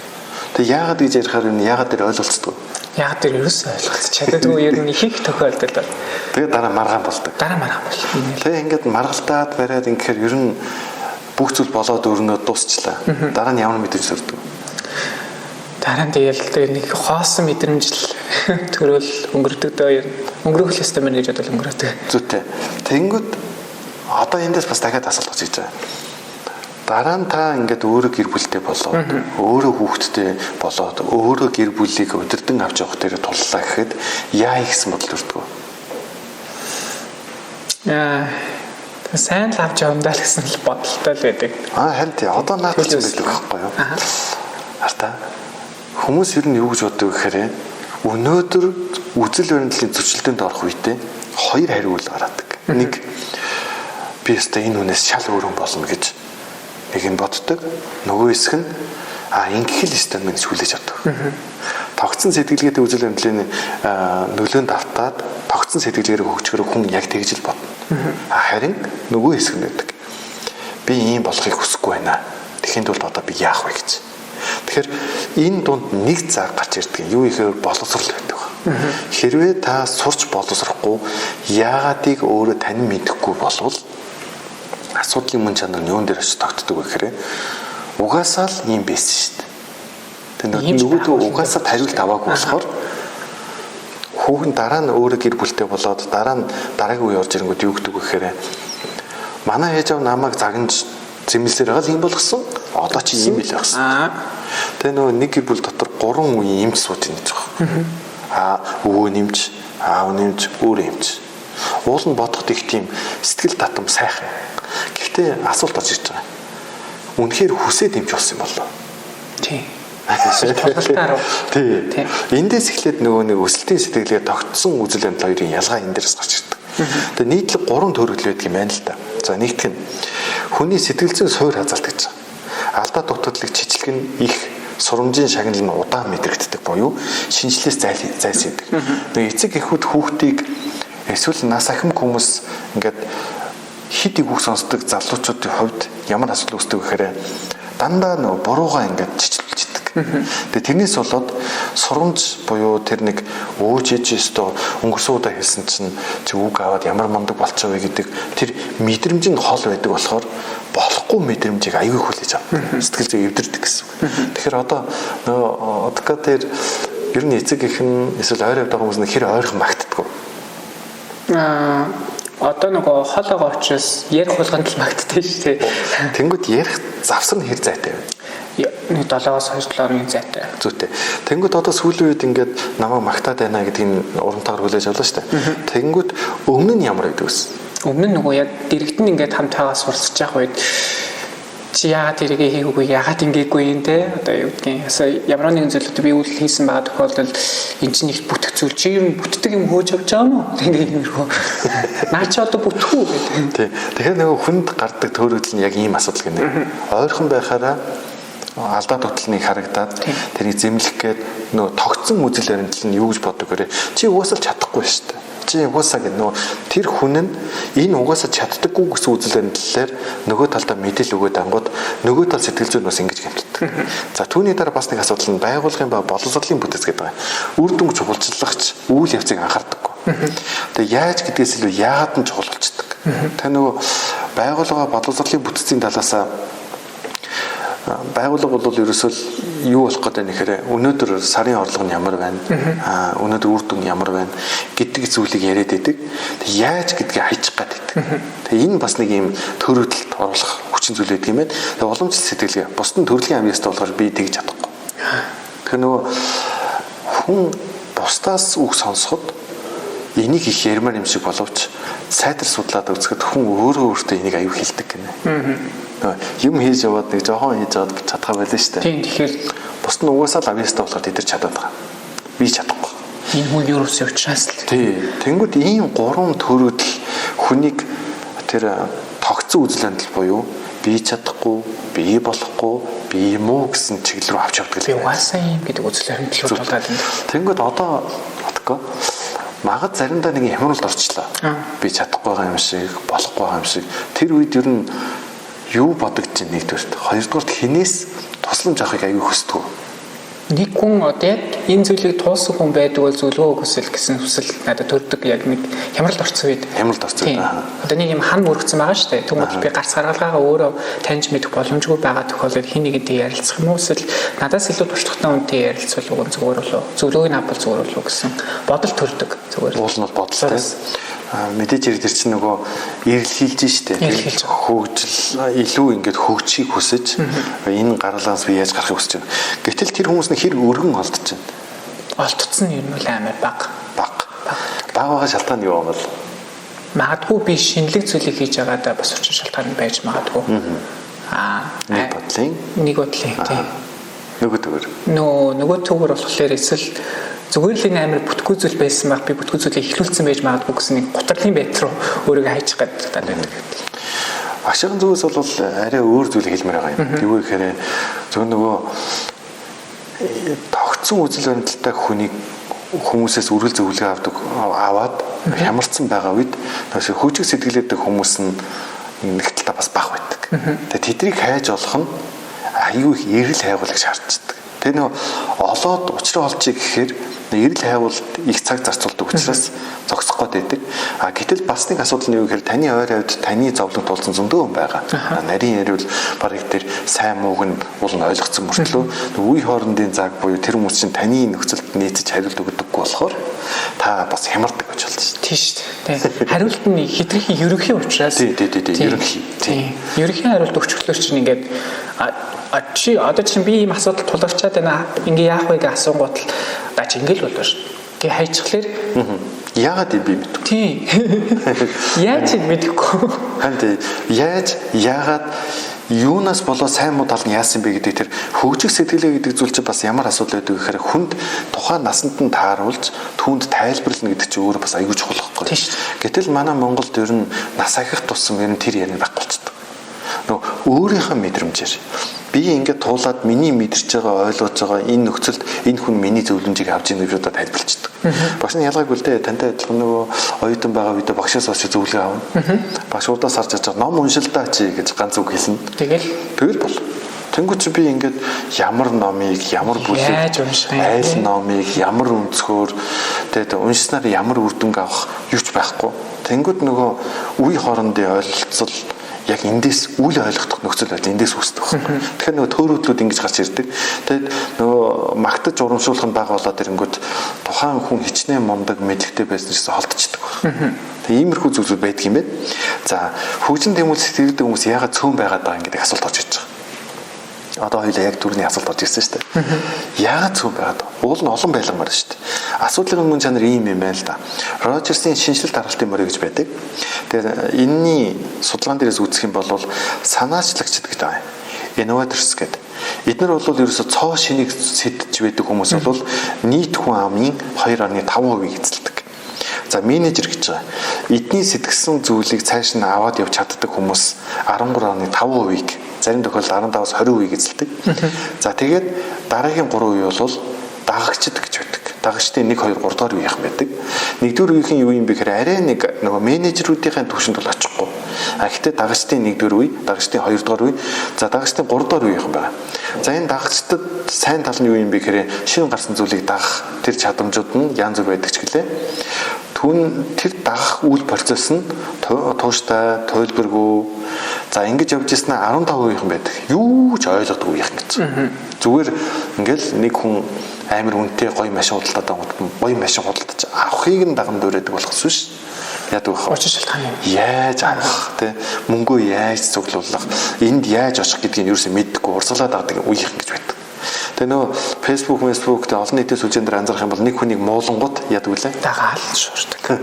Тэгээ яагаад гэж ярихаар энэ яагаад тэр ойлголцдог? Яг тэр ерөөсөө ойлголцож чаддаггүй ер нь их тохиолдол. Тэгээ дараа маргаан болдог. Тэгээ ингээд маргалтаад бариад ингээд ер нь бүх зүйл болоод өрнөө дуусчлаа. Дараа нь ямар мэдрэмж төрдөг? Дараа нь тэгэл нэг хоосон мэдрэмжл төрөл өнгөрдөг дөө ер нь. Өнгөрөх ёстой мэн гэж бодол өнгөрөөдөг. Зүйтэй. Тэнгүүд одоо эндээс бас дахиад асуулт гарч иж байгаа. Дараа нь та ингээд өөрөө гэр бүлтэй болоод өөрөө хүүхэдтэй болоод өөрөө гэр бүлийг удирдан авч явах дээр туллаа гэхэд яа ихсэн бодол төрдөг вэ? Сайн л авч явандаа л гэсэн л бодолтой л байдаг. Харин тий одоо наадсан байдаг байхгүй юу? Хараа. Хүмүүс ер нь юу гэж боддог гэхээр өнөөдөр үзэл баримтлалын зөрчилдөөнд орох үедээ хоёр хариу үйл гаргадаг. Нэг би өстой энэ хүнээс шал өөр хүн болно гэж нэг нь боддог. Нөгөө хэсэг нь ингэх л ёстой мэн гэж хүлээж авдаг. Тогтсон сэтгэлгээтэй үзэл баримтлалын нөлөөнд автаад тогтсон сэтгэлгээр хөгжгөр хүн яг тэгж л бодно. Харин нөгөө хэсэг нь байдаг. Би ийм болохыг хүсэхгүй байна. Тэгэхэд бол одоо би яах вэ гэж. Тэгэхээр энэ дунд нэг цаг гарч ирдэг. Юу ихээр боловсрал байдаг. Хэрвээ та сурч боловсрохгүй яагаадыг өөрөө тань мэдэхгүй болвол асуудлын мөн чанар нь юун дээр очиж тогтдог вэ гэхээр угаасаа л юм байсан шүү дээ. Тэгээд нөгөөдөө угаасаа хариулт аваагүй болохоор хүүхэн дараа нь өөрөө гэр бүлтэй болоод дараа нь дараагийн үе орж ирэнгүүт юу гэдэг вэ гэхээр манай ээж аав намайг загнаж зэмлсээр байгаа л юм болгосон. Одоо чи юм бил байгсан. Тэгээ нөгөө нэг гэр бүл дотор 3 үеийн эмч сууж байна гэж байгаа. Өвөө нэмж, аав нэмж, өөр эмч. Уул нь бодоход их тийм сэтгэл татам сайхан. Гэхдээ асуулт орж ирж байгаа. Үнэхээр хүсээд эмч болсон юм болоо. Тийм. Тий. Эндээс эхлээд нөгөө нэг өсөлтийн сэтгэлгээ тогтсон үзэл баримтлал хоёрын ялгаа энэ дээрээс гарч ирдэг. Тэгээ нийтлэг 3 төрөл байдаг юм байна л да. За нэгтгэх нь хүний сэтгэл зүйн суур хязгаалт гэж байна. Алдаа дутагдлыг чичлэг нь их сурамжийн шагнал нь удаан мэдрэгддэг буюу шинжлээс зайлсхийдэг. Нэг эцэг эхүүд хүүхдийг эсвэл нас ахим хүмүүс ингээд хит игүүх сонсдог залуучуудын хувьд ямар асуудал үүсдэг гэхээр дандаа нөө буруугаа ингээд чичлүүлж идэг. Тэгээ тэрнээс болоод сурамж буюу тэр нэг өөжиж өстө өнгөрсөн удаа хэлсэн чинь чи үг аваад ямар мундаг болчихвэ гэдэг тэр мэдрэмжийн хол байдаг болохоор болохгүй мэдрэмжийг аягүй хүлээж авдаг. Сэтгэл зүй эвдэрдэг гэсэн. Тэгэхээр одоо одка тэр ер нь эцэг ихэн эсвэл ойр явдаг хүмүүс нэг хэр ойрхон магтдаг. Одоо нөгөө хол байгаа учраас ярих болгонд л магтдаг шүү дээ. Тэнгүүд ярих завсар нь хэр зайтай вэ? Нэг 7-оос 2-7 оны зайтай. Зүйтэй. Тэнгүүд одоо сүүлийн үед ингээд намайг магтаад байна гэдгийг урамтайгаар хүлээж авлаа шүү дээ. Тэнгүүд өмнө нь ямар байдаг вэ? Өмнө нь нөгөө яг дэрэгдэн ингээд хамтаагаа сурсаж явах үед чи яагаад тэрийг хийгээгүй яагаад ингээггүй юм те одоо юу гэдгийг ямар нэгэн зүйлүүд би үйл хийсэн байгаа тохиолдолд эн чинь их бүтэх зүйл чи юм бүтдэг юм хөөж авч байгаа мó тэгээд иймэрхүү наа чи одоо бүтгэв гэдэг. Тий. Тэгэхээр нөгөө хүнд гардаг төөрөгдөл нь яг ийм асуудал гэнэ. Ойрхон байхаараа алдаа туталныг харагдаад тэрийг зэмлэх гээд нөгөө тогтсон үзэл баримтлал нь юу гэж боддог вэ? Чи угаасаа чадахгүй шүү дээ. Чи угаасаа гэх нөгөө тэр хүн нь энэ угаасаа чаддаггүй гэсэн үзэл баримтлалаар нөгөө талдаа мэдээлэл өгөөд ангууд нөгөө тал сэтгэл зүйн бас ингэж гэмтдэг. За түүний дараа бас нэг асуудал нь байгуулгын ба боловсролын бүтээц гэдэг байгаа. Үр дүнг чухалчлагч үйл явцыг анхаардаггүй. Тэгээ яаж гэдгээс илүү яагаад нь чухал болчихдог. Та нөгөө байгууллага боловсролын бүтээцийн талаасаа байгууллага бол ерөөсөө юу болох гэдэг нь гэхээр өнөөдөр сарын орлого нь ямар байна, өнөөдөр үр дүн ямар байна гэдэг зүйлийг яриад байдаг. Тэг яаж гэдгийг хайчих гад байдаг. Тэг энэ бас нэг юм төрөлд оруулах хүчин зүйл байдаг юм байна. Тэг уламжлалт сэтгэлгээ бусдын төрөлхийн амьяст болохоор би тэгж чадахгүй. Тэгэхээр нөгөө хүн бусдаас үг сонсоход энийг их ярмаар юм шиг боловч сайтар судлаад үзэхэд хүн өөртөө энийг аюу хэлдэг гинэ. Юм хийж яваад нэг жоохон хийж аваад чадхаа байлаа шүү дээ. Тийм тэгэхээр бусд нь угаасаа л авьяастай болохоор тэд нар чадаад байгаа. Би чадахгүй. Энэ хүн юусэн учраас л. Тий. Тэнгүүд ийм гурван төрөлд хүнийг тэр тогтсон үзэл баримтлал буюу би чадахгүй, би болохгүй, би муу гэсэн чиглэл рүү авч явдаг л. Угаасаа ийм гэдэг үзэл баримтлал болоод байна. Тэнгүүд одоо бодгоо магад заримдаа нэг хямралд орчлоо. Би чадахгүй байгаа юм шиг, болохгүй байгаа юм шиг. Тэр үед ер нь юу бодогдож байна нэгдүгээрт. Хоёрдугаарт хинээс тусламж авахыг аягүй хүсдэг. Нэг хүн одоо яг энэ зүйлийг туулсан хүн байдаг бол зөвлөгөө өгсөл гэсэн хүсэл надад төрдөг яг нэг хямралд орсон үед. Хямралд орсон. Одоо нэг юм хан мөрөгцсөн байгаа шүү дээ. Тэгмээд би гарц гаргалгаагаа өөрөө таньж мэдэх боломжгүй байгаа тохиолдолд хин нэгэндээ ярилцах юм уу эсвэл надаас илүү туршлагатай хүнтэй ярилцвал уг нь зүгээр болов. Зөвлөгөөг авбал зүгээр болов гэсэн бодол төрдөг. Зүгээр. Уул нь бодолтой. Мэдээж ирдэр чинь нөгөө эргэлхийлж штэ. Хөгжил илүү ингээд хөгжихийг хүсэж энэ гаргалаас би яаж гарахыг хүсэж байна. Гэтэл тэр хүмүүс нэг хэр өргөн олдож байна. Олдцсон юм бол амар бага. Багага шалтгаан юу вэ? Магадгүй би шинэлэг зүйлийг хийж байгаадаа бас өчир шалтгаан байж магадгүй. Нэг бодлын тийм. Нөгөө төгөр болохоор эсвэл зүгээр л энэ амар бүтгүү зүйл байсан баг би бүтгүү зүйлийг ихлүүлсэн байж магадгүй гэсэн нэг гутрлын байд руу өөрийгөө хайчих гэдэг байдаг. Ашигын зүгээс бол арай өөр зүйл хэлмээр байгаа юм. Юу гэхээр зөв нөгөө тогтсон үзэл баримталтай хүнийг хүмүүсээс үргэлж зөвлөгөө аваад хямарсан байгаа үед хөгжиг сэтгэлээдэг хүмүүс нь нэг талаа бас бага байдаг. Тэгээ тэднийг хайж олох нь аюу их эргэл хайгуулах шаарддаг. Тэгээ нөгөө олоод учраа олчих гэхээр эргэл хайгуулт их цаг зарцуулдаг учраас зогсох гээд байдаг. Гэтэл бас нэг асуудал нь юу гэхээр таны ойр авд таны зовлон тулсан зөндөө хүн байгаа. Нарийн ярил барыг тэр сайн мууг нь уул нь ойлгоцсон мөртлөө үе хоорондын заг буюу тэр хүмүүс чинь таны нөхцөлд нийцэж хариулт өгдөггүй болохоор та бас хямардаг гэж болно шүү дээ. Тийм шүү дээ. Хариулт нь хитрхи ерөнхий учраас. Ерөнхий. Ерөнхий хариулт өгчлөөр чинь ингээд чи одоо чинь би ийм асуудал тулгарчаад байна. Ингээ яах вэ гэж асуунгууд л да чи ингээл болоо шүү. Тэгээ хайчихлаар яагаад би мэдв. Тийм. Яаж мэдэхгүй. Яагаад юунаас болоо сайн муу тал нь яасан бэ гэдэг тэр хөгжих сэтгэлгээ гэдэг зүйл чинь бас ямар асуудал байдаг гэхээр хүнд тухайн насанд нь тааруулж түүнд тайлбарлана гэдэг чинь өөрөө бас аягүй чухал байхгүй. Гэтэл манай Монголд ер нь нас ахих тусам ер нь тэр ярина байхгүй болчихдог. Өөрийнхөө мэдрэмжээр би ингээд туулаад миний мэдэрч байгаа ойлгож байгаа энэ нөхцөлд энэ хүн миний зөвлөмжийг авч ийн гэж удаа тайлбарлаждаг. Багш нь ялгаагүй л дээ тантай адилхан нөгөө оюутан байгаа үедээ багшаас олж зөвлөгөө авна. Багш удаас харж байгаа ном уншилдаа чи гэж ганц үг хэлнэ. Тэгэл бол. Тэнгүүч би ингээд ямар номыг, ямар бүлэг, айл номыг, ямар өнцгөр тэгээд уншснаар ямар үр дүнг авах юуч байхгүй. Тэнгүүд нөгөө үе хоорондын ойлголцол яг эндээс үл ойлгох нөхцөл байдал эндээс үүсдэг байна. Тэгэхээр нөгөө төөрөөдлүүд ингэж гарч ирдэг. Тэгээд нөгөө магтаж урамшуулах нь бага болоод ирэнгүүт тухайн хүн хичнээн мундаг мэдлэгтэй байсан гэсэн холдчихдаг байна. Тэгээд иймэрхүү зүйлүүд байдаг юм байна. За хөгжин тэмүүлэл сэтгэлдэг хүмүүс яагаад цөөн байгаад байгаа гэдэг асуулт орж иж байгаа. Одоо хоёлаа яг түрүүний асуулт орж ирсэн шүү дээ. Яагаад цөөн байгаад байгаа? Уул нь олон байлгамаар шүү дээ. Асуудлын мөн чанар ийм юм байна л да. Роджерсын шинжилэлт даралтын мөрөө гэж байдаг. Тэгээд энэний судалгаан дээрээс үзэх юм бол санаачлагчд гэдэг байна. Innovators гэдэг. Эдгээр бол ерөөсө цоо шинийг сэтж байдаг хүмүүс бол нийт хүн амын 2.5% эзэлдэг. За менежер гэж байгаа. Эдний сэтгсэн зүйлийг цааш нь аваад явж чаддаг хүмүүс 13.5%-ийг зарим тохиолдолд 15-аас 20% эзэлдэг. За тэгээд дараагийн 3% бол дагагчд гэж байдаг. Дагагчдын 1 2 3 дахь үеийнхэн байдаг. Нэгдүгээр үеийнхэн юу юм бэ гэхээр арай нэг нөгөө менежерүүдийн түвшинд бол очихгүй. Гэхдээ дагагчдын 1-р үе, дагагчдын 2-р үе, за дагагчдын 3-р үеийнхэн байна. За энэ дагагчдад сайн тал нь юу юм бэ гэхээр шинэ гарсан зүйлийг дагах тэр чадамжууд нь янз бүр байдаг ч гэлээ. Тэр дагах үйл процесс нь тууштай, туйлбаргүй. За ингэж явж ирснээр 15% байдаг. Юу ч ойлгодгүй юм гэж. Зүгээр ингээл нэг хүн амар үнэтэй гоё машин худалдаад байгаа гоё машин худалдаж авахыг нь дагам дөрөөдөг болохос биш. Яадаг вэ? Учир шалтгаан юм. Яаж авах те мөнгөө яаж цуглуулах, энд яаж очих гэдгийг юу ч мэддэггүй урсгалаад авдаг үеийнхэн гэж байдаг. Тэгээ нөө Facebook дээр олон нийтийн сүлжээн дээр анзаарах юм бол нэг хүнийг муулангууд яадаг үлээ? Дагаал шуурдаг.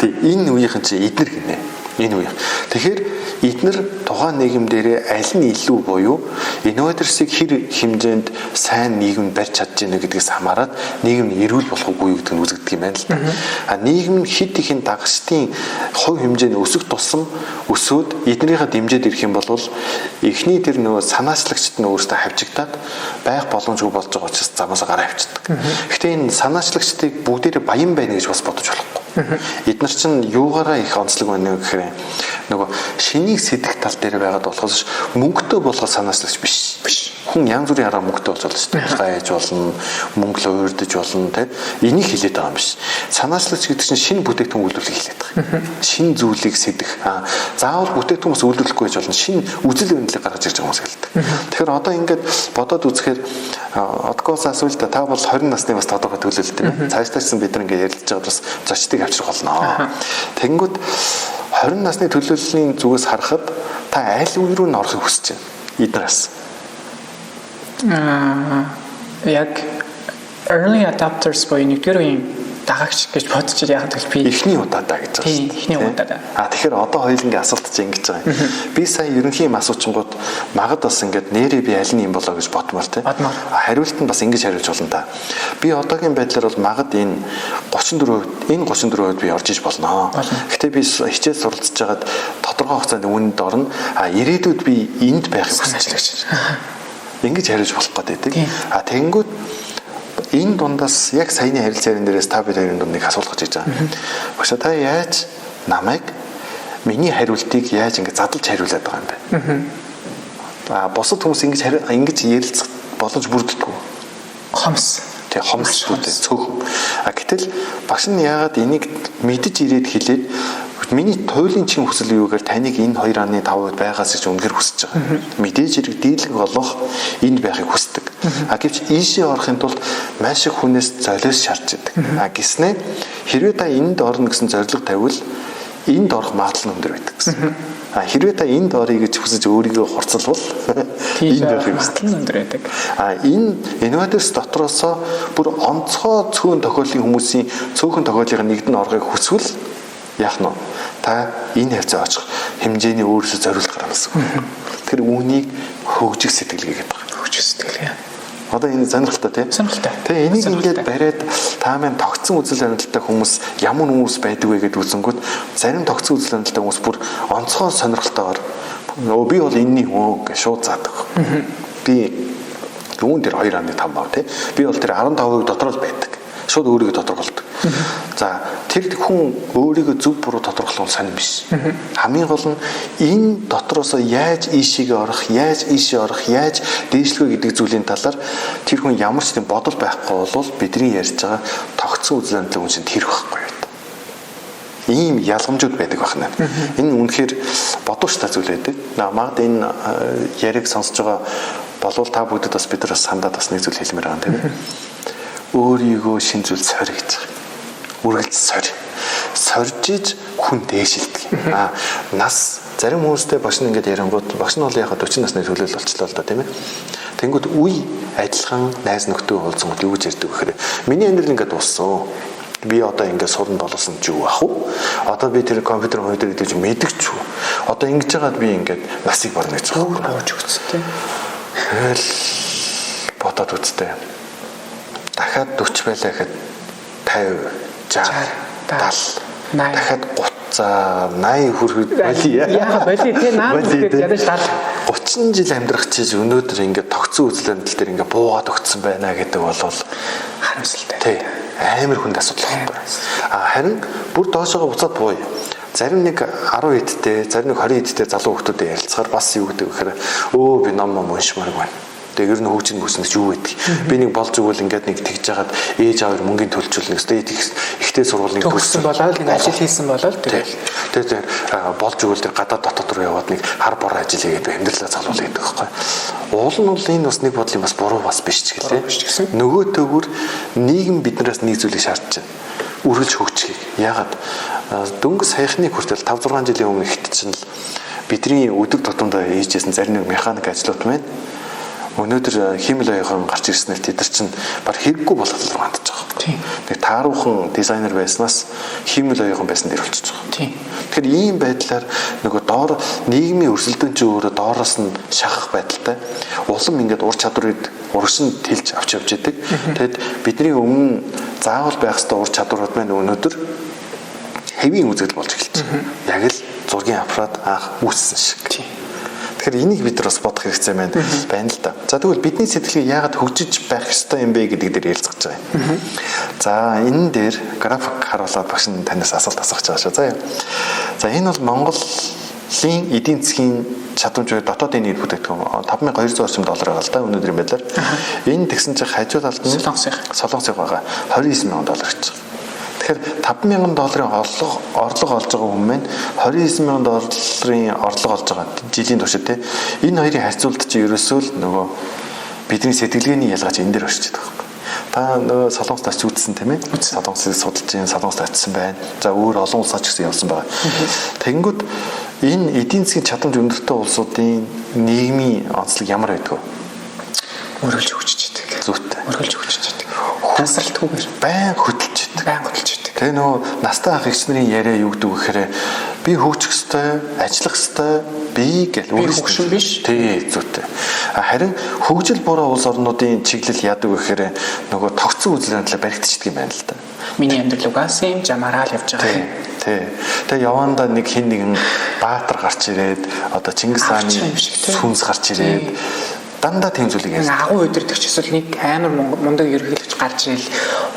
Тэг энэ үеийнхэн чи эднэр гинэ. Энэ үеийн. Тэгэхээр эднэр тухайн нийгэм дээрээ аль нь илүү буюу инноваторсыг хэр хэмжээнд сайн нийгэм барьж чадж байна гэдгээс хамаарат нийгэм нь эрүүл болох үгүй гэдэг нь үзэгдэх юм байна л да. Нийгэм нь хэд ихэн дагагчдын хувь хэмжээний өсөх тусам өсөөд эднэрийнхээ дэмжиж ирэх юм бол эхний тэр нөгөө санаачлагчд нь өөрсдөө хавчигдаад байх боломжгүй болж байгаа учраас замаас гараа авчдаг. Гэхдээ энэ санаачлагчдыг бүгдээрээ баян байна гэж бас бодож болохгүй. Эдгээр чинь юугаараа их онцлог байна гэхээр нөгөө шинийг сэдэх тал дээр байгаад болохоос мөнгөтэй болгох санаачлагч биш. Хүн янз бүрийн арга мөнгөтэй болж болно шүү дээ. Гайж болно, мөнгө л уурдаж болно те. Энийг хэлээд байгаа юм биш. Санаачлагч гэдэг чинь шинэ бүтээгдэхүүн үйлдвэрлэх хэлээд байгаа. Шинэ зүйлийг сэдэх. Заавал бүтээгдэхүүнээс үйлдвэрлэхгүй байж болно. Шинэ үзэл баримтлалыг гаргаж ирж байгаа хүмүүс хэлдэг. Тэгэхээр одоо ингээд бодоод үзэхээр одгоос асуулт та бол 20 насны бас тодорхой төлөөлөл тийм. Цаашдаагсан бид нар ингээд ярилцж байгаа бас зочдыг авчрах болно. Тэнгүүд 20 насны төлөөллийн зүгээс харахад та аль үе рүү н орохыг хүсэж байна? Эднээс. Яг early adopters буюу нэгдүгээр үеийн дагагч гэж бодож яагаад гэвэл би эхний удаадаа гэж байгаа шүү дээ. Эхний удаадаа. Тэгэхээр одоо хоёулангийн асуулт чинь ингэж байгаа юм. Би сая ерөнхий юм асуучингууд магад бас ингээд нэрээ би аль нь юм болоо гэж бодмоор тийм. Хариулт нь бас ингэж хариулж болно та. Би одоогийн байдлаар бол магад энэ 34% би орж иж болно. Гэхдээ би хичээл суралцж байгаад тодорхой хугацаанд үүнд орно. Ирээдүйд би энд байх юм гэж. Ингэж хариулж болох гэдэг. Тэнгүүд энэ дундаас яг саяны харилцааны дээрээс та бидний дунд нэг асуулт гарч иж байгаа. Багш та яаж намайг миний хариултыг яаж ингэ задлж хариулаад байгаа юм бэ? Бусад хүмүүс ингэж ярилцах боломж бүрддэггүй. Хомс. Тэг хомс үүтэй цөөхөн. Гэтэл багш нь яагаад энийг мэдэж ирээд хэлээд миний туйлын чин хүсэл юу гэхээр таныг энэ 2.5% байгаас гэж үнэхээр хүсэж байгаа. Мэдээж хэрэг дийлэнх болох энд байхыг хүсдэг. Гэвч ийшээ орохын тулд маш их хүнээс золиос шаардж байдаг. Гэснээр хэрвээ та энд орно гэсэн зорилго тавьвал энд орох магадлал нь өндөр байдаг гэсэн. Хэрвээ та энд орё гэж хүсэж өөрийгөө хурцлвал энд байх магадлал нь өндөр байдаг. Энэ инноваторс дотроосоо бүр онцгой цөөн тохиолын хүмүүсийн цөөхөн тохиолын нэгд нь орохыг хүсвэл яах нь та энэ хавцаа очих хэмжээний өөрөөсөө зориулах гарна гэсэн. Тэр үүнийг хөгжих сэтгэлгээ гэдэг байна. Хөгжих сэтгэлгээ. Одоо энэ сонирхолтой тийм. Сонирхолтой. Тэгээ энийг ингээд бариад та маань тогтсон үзэл баримталтай хүмүүс ямар хүмүүс байдаг вэ гэдээ үзэнгүүт зарим тогтсон үзэл баримталтай хүмүүс бүр онцгой сонирхолтойгоор би бол энэний хүн гэж шууд заадаг. Би юун дээр 2.5 бав тийм. Би бол тэр 15% дотор л байдаг. Шууд өөрийгөө тодорхойлдог. За тэр хүн өөрийгөө зөв буруу тодорхойлох сонирн биш. Хамгийн гол нь энэ дотроос яаж ийшээ орох, яаж дээшлэхэ гэдэг зүйлийн талаар тэр хүн ямар ч тийм бодол байхгүй бол бидний ярьж байгаа тогтсон үзэл бодлын хүн чинь тэр байхгүй юу? Ийм ялгамжууд байдаг байна. Энэ үнэхээр бодвочтой зүйл байдаг. Магад энэ яриг сонсож байгаа болвол та бүгдэд бас бид нар бас сандаад бас нэг зүйл хэлмээр байгаа юм тийм. Өөрийгөө шин зүйл сорь гэж байгаа. Үргэлж сорь. Соржиж хүн дээшилдэг. Нас зарим хүмүүстэй багш нь ингээд ярингууд багш нь бол яг 40 насны төлөөл болчлоо л да тийм ээ. Тэнгүүд үе адилхан найз нөхдөд уулзсангууд юу гэж ярьдаг гэхээр миний амьдрал ингээд дууссан. Би одоо ингээд суранд болсон ч юу ах вэ? Одоо би тэр компьютер гэдэг мэдэгч үү? Одоо ингэж яагаад би ингээд насыг борно гэж байгаа юм. Бууж үсттэй. Тэгэл бодоод үсттэй. Дахиад 40 байлаа гэхэд 50, 60, 70, 80. Дахиад 80 хүрэхэд болиё. Яагаад болиё те наад гэдэг ядаж 30 жил амьдрах чиж өнөөдөр ингээд тогтсон үзэл бодол төр ингээд буугаад өгцсөн байна гэдэг бол харамсалтай. Тий. Амар хүнд асуудал байхгүй. Харин бүр доошоо буцаад бууя. Зарим нэг 10 эдтэй, зарим нэг 20 эдтэй залуу хүмүүстэй ярилцахаар бас юу гэдэг вэ гэхээр би ном уншмаар байна. Тэгээ ер нь хөгжин бүснэс юу гэдэг. Би нэг болж игэл ингээд нэг тэгж жагаад ээж аваар мөнгөний төлжүүлнэ гэсэн. Ихтэй сургуулийн төгссөн болоод нэг ажил хийсэн болоод тэгээд болж игэл тэр гадаад дотоод руу яваад нэг хар бор ажил хийгээд амьдралаа залуулдаг байхгүй. Уул нь бол энэ бас нэг бодлын бас буруу бас биш ч гэлээ. Нөгөө төгөр нийгэм биднээс нэг зүйлийг шаардж байна. Үргэлж хөгжихийг. Ягаад дөнгөс саяхны хүртэл 5-6 жилийн өмнө ихт чинь бидний өдөр тутамдаа ээжсэн зарим нэг механик ажлууд байна. Өнөөдөр химэл аяхан гарч ирснээр тэд нар чинь баг хэрэггүй болох руу хандж байгаа. Тийм. Нэг тааруухан дизайнер байснаас химэл аяхан байсан дээр болчихж байгаа. Тийм. Тэгэхээр ийм байдлаар нөгөө доор нийгмийн өрсөлдөөн чинь өөрөө доороос нь шахах байдалтай. Улам ингээд ур чадварыг урагшин тэлж авч явж байдаг. Тэгэд бидний өмнө заавал байх ёстой ур чадварууд маань өнөөдөр хэвийн үзэгдэл болж эхэлж байна. Яг л зургийн аппарат анх үүссэн шиг. Тийм. Тэгэхээр энийг бид нар бас бодох хэрэгтэй байна л да. За тэгвэл бидний сэтгэлгээ яагаад хөгжиж байх ёстой юм бэ гэдэг дээр ярилцж байгаа юм. За энэ дээр график харуулаад багш нь танаас асуулт асууж байгаа шүү. За энэ бол Монголын эдийн засгийн чадамж буюу дотоодын нийт бүтээгдэхүүн 5200 орчим доллар байгаа л да өнөөдрийн байдлаар. Энэ тэгсэн чинь хажуу талд нь солонгосыг байгаа 29 мянган доллар гэж байна. Тэгэхээр 5,000 долларын орлого олж байгаа хүн маань 29 мянган долларын орлого олж байгаа жилийн туршид те энэ хоёрын харьцуулт чинь ерөөсөө л нөгөө бидний сэтгэлгээний ялгаач энэ дээр орчиж байгаа юм. Та нөгөө солонгостоос үзсэн тийм ээ? Солонгосыг судалж байгаа, солонгост очсон байна. За өөр олон улсаач гэсэн явсан байгаа. Тэгэнгүүт энэ эдийн засгийн чадамж өндөртэй улсуудын нийгмийн онцлог ямар байдаг вэ? Өргөлж хөгжиж байдаг. Зүйтэй. Өргөлж хөгжиж байдаг. Тасралтгүйгээр байн хөдөлж байдаг. Тэгээ нөгөө настай ах эгч нарын яриа юу гэдэг вэ гэхээр би хөгжих ёстой, ажиллах ёстой, би гэл үргэлжлэн биш. Тий, зүйтэй. Харин хөгжил буруу улс орнуудын чиглэл яадаг вэ гэхээр нөгөө тогтсон үзэл бодлоо баригдчихдаг юм байна л да. Миний амьдрал угаас юм жамаараа л явж байгаа юм. Тий. Тэгээ явандаа нэг хин нэгэн баатар гарч ирээд одоо Чингис хааны сүнс гарч ирээд дандаа тийм зүйлийг ярьсан. Агуу өдөртөгч эсвэл нэг амар мундаг ерөнхийлөгч гарч ирэл